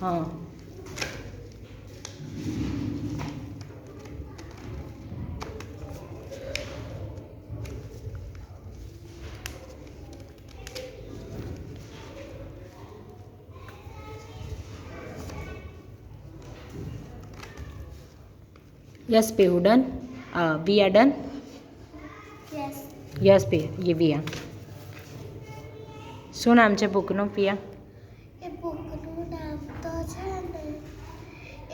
હા Yes, P. Done. We are done. Yes. Yes, P. We are. શું નામ છે બુકનું પિયા? એ બુકનું નામ તો છે ને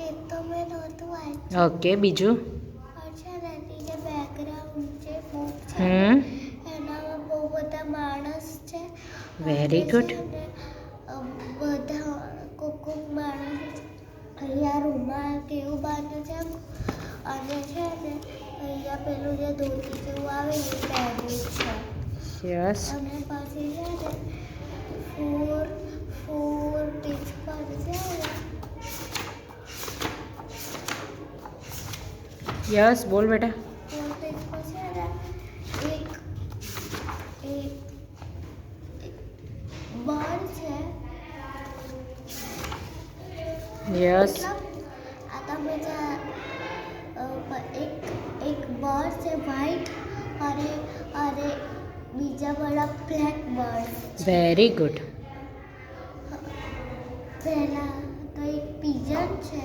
એ તો મેં નહોતું વાંચ્યું. ઓકે બીજું? પણ છે ને એની જે બેકગ્રાઉન્ડ જે બુક છે એનામાં બહુ બધા માણસ છે. Very good. બધા કોક માણસ અહીંયા રૂમાલ કેવું બાંધ્યું છે અને છે ને અહીંયા પેલું જે ધોતી જેવું આવે એ પહેર્યું છે. યસ. અને પછી છે ને ફોર ટીચ પર છે ને યસ બોલ બેટા. ફોર ટીચ પર છે ને એક બર્ડ છે. યસ. આ તમે એક બર્ડ છે વ્હાઈટ અને બીજા બધા બ્લેક બર્ડ. Very good. પહેલા તો એક પિજન છે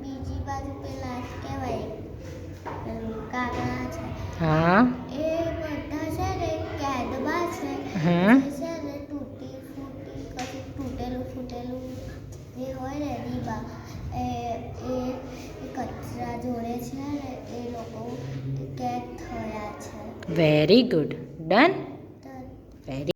બીજી બાજુ પેલા કહેવાય કાગડા છે. હા એ બધા છે ને કેડબા છે જે છે ને તૂટી ફૂટી કશું તૂટેલું ફૂટેલું જે હોય ને ડીબા એ કચરા જોડે છે ને એ લોકો કેદ થયા છે. Very good. ડન. વેરી